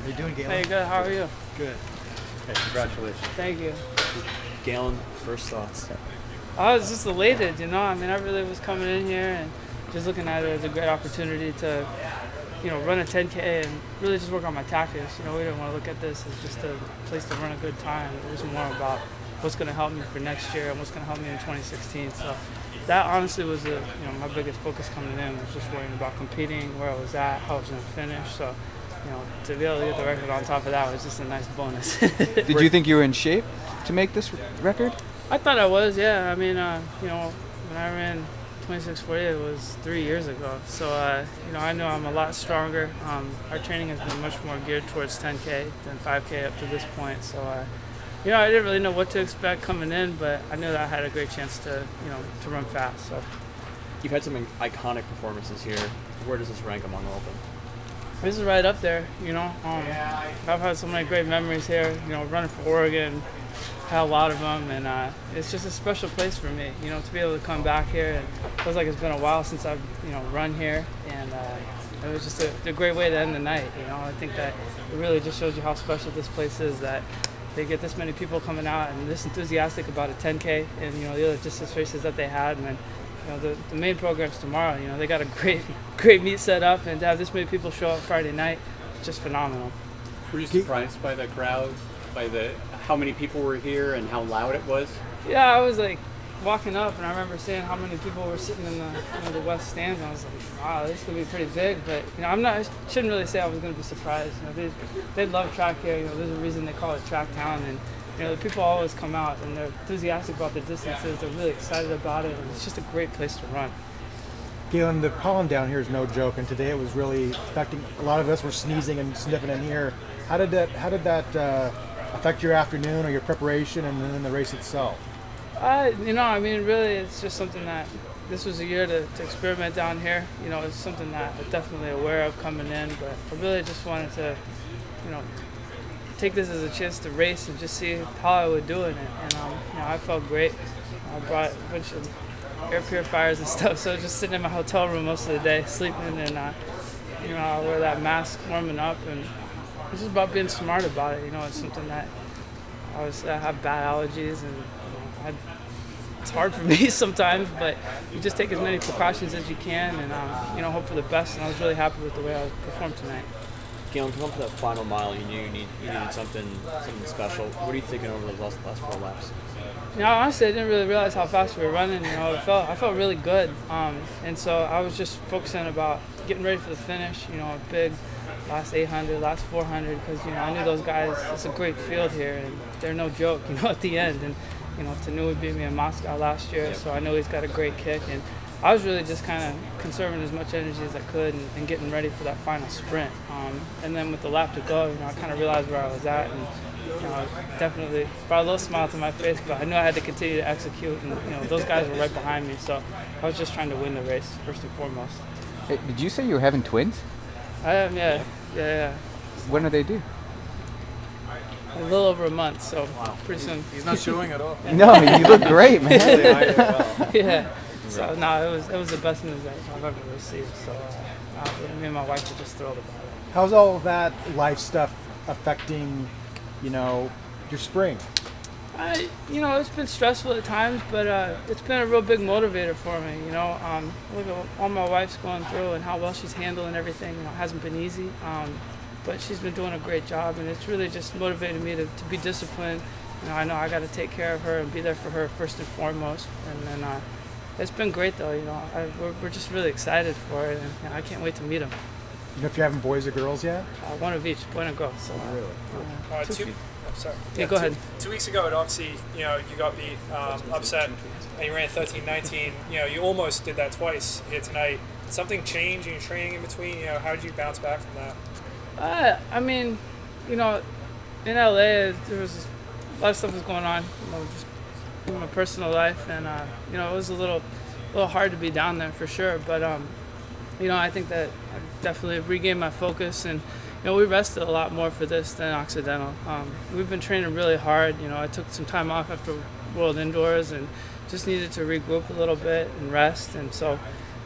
How you doing, Galen? Hey, good. How are you? Good. Hey, congratulations. Thank you. Galen, first thoughts? I was just elated, you know. I mean, I really was coming in here and just looking at it as a great opportunity to, run a 10K and really just work on my tactics. You know, we didn't want to look at this as just a place to run a good time. It was more about what's going to help me for next year and what's going to help me in 2016. So that honestly was my biggest focus coming in, was just worrying about competing, where I was at, how I was going to finish. So, to be able to get the record on top of that was just a nice bonus. Did you think you were in shape to make this record? I thought I was, yeah. I mean, when I ran 26:40, it was 3 years ago. So, I know I'm a lot stronger. Our training has been much more geared towards 10K than 5K up to this point. So, I didn't really know what to expect coming in, but I knew that I had a great chance to run fast. So, You've had some iconic performances here. Where does this rank among all of them? this is right up there, I've had so many great memories here, running for Oregon, had a lot of them, and it's just a special place for me, to be able to come back here. And it feels like it's been a while since I've, run here, and it was just a great way to end the night, I think that it really just shows you how special this place is, that they get this many people coming out and this enthusiastic about a 10K and, the other distance races that they had. And then, the main program's tomorrow. They got a great meet set up, and to have this many people show up Friday night, just phenomenal. Were you surprised by the crowd, by how many people were here and how loud it was? Yeah, I was like walking up, and I remember seeing how many people were sitting in the west stands. And I was like, wow, this could be pretty big. But I shouldn't really say I was going to be surprised. They love track here. There's a reason they call it Track Town, and the people always come out and they're enthusiastic about the distances. They're really excited about it, and it's just a great place to run. Galen, the pollen down here is no joke, and today it was really affecting. A lot of us were sneezing and sniffing in here. How did that affect your afternoon or your preparation and then the race itself? Really, it's just something that this was a year to experiment down here. It's something that I'm definitely aware of coming in, but I really just wanted to, take this as a chance to race and just see how I would do in it. And I felt great. I brought a bunch of air purifiers and stuff, so I was just sitting in my hotel room most of the day, sleeping, and I wear that mask warming up, and it's just about being smart about it. It's something that I have bad allergies, and it's hard for me sometimes, but you just take as many precautions as you can, and hope for the best. And I was really happy with the way I performed tonight. Galen, come up to that final mile. You knew you needed something special. What are you thinking over those last 4 laps? Honestly, I didn't really realize how fast we were running. I felt really good, and so I was just focusing about getting ready for the finish. A big last 800, last 400, because I knew those guys. It's a great field here, and they're no joke. At the end, and Tanui beat me in Moscow last year, so I know he's got a great kick, and I was really just kind of conserving as much energy as I could and getting ready for that final sprint. And then with the lap to go, I kind of realized where I was at, and definitely brought a little smile to my face, but I knew I had to continue to execute, and those guys were right behind me, so I was just trying to win the race first and foremost. Hey, did you say you were having twins? I am, yeah. When are they due? A little over a month, so pretty soon. He's not showing at all. No, you look great, man. Yeah. So no, it was the best news that I've ever received. So me and my wife were just thrilled about it. How's all of that life stuff affecting, your spring? It's been stressful at times, but it's been a real big motivator for me. Look at all my wife's going through and how well she's handling everything. It hasn't been easy, but she's been doing a great job, and it's really just motivated me to be disciplined. I know I got to take care of her and be there for her first and foremost, and then it's been great though. We're just really excited for it, and I can't wait to meet them. You know if you're having boys or girls yet? One of each, boy and girl. So Really? Sorry. Yeah, go ahead. 2 weeks ago at Oxy, you got beat, upset, and you ran 13:19. You almost did that twice here tonight. Did something change in your training in between? How did you bounce back from that? In LA, there was a lot of stuff was going on, just in my personal life, and it was a little hard to be down there for sure. But I think that I definitely regained my focus, and we rested a lot more for this than Occidental. We've been training really hard. I took some time off after World Indoors and just needed to regroup a little bit and rest. And so,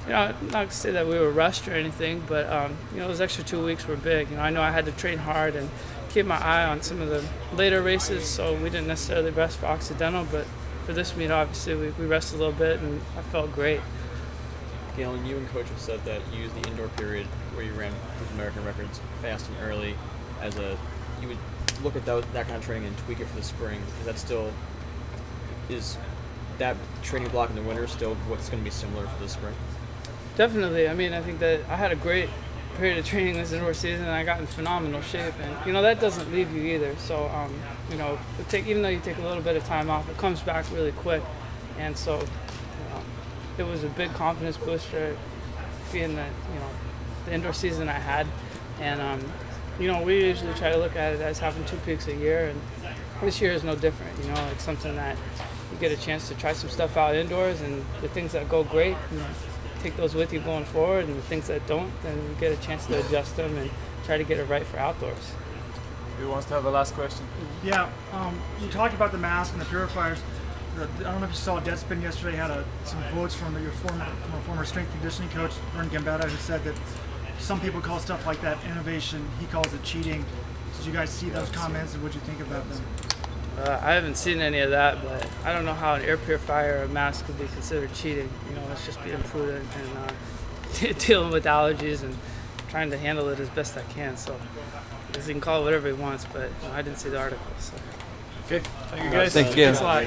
you know, not to say that we were rushed or anything, but you know, those extra 2 weeks were big. You know, I know I had to train hard and keep my eye on some of the later races, so we didn't necessarily rest for Occidental, but for this meet, obviously, we rested a little bit, and I felt great. Galen, you and Coach have said that you used the indoor period where you ran these American records fast and early as you would look at that kind of training and tweak it for the spring. Is that training block in the winter still what's going to be similar for the spring? Definitely. I mean, I think that I had a great period of training this indoor season, and I got in phenomenal shape. And you know, that doesn't leave you either. So you know, even though you take a little bit of time off, it comes back really quick. And so it was a big confidence booster being the indoor season I had. And you know, we usually try to look at it as having 2 peaks a year, and this year is no different. You know, it's something that you get a chance to try some stuff out indoors, and the things that go great, you know, take those with you going forward, and the things that don't, then you get a chance to adjust them and try to get it right for outdoors. Who wants to have the last question? Yeah, you talked about the mask and the purifiers. I don't know if you saw Deadspin yesterday had some quotes from a former strength and conditioning coach, Vern Gambetta, who said that some people call stuff like that innovation. He calls it cheating. Did you guys see those comments, and what do you think about them? I haven't seen any of that, but I don't know how an air purifier or a mask could be considered cheating. You know, it's just being prudent and dealing with allergies and trying to handle it as best I can. So he can call it whatever he wants, but you know, I didn't see the article. So. Okay, thank you guys. Thank you. Thanks a lot.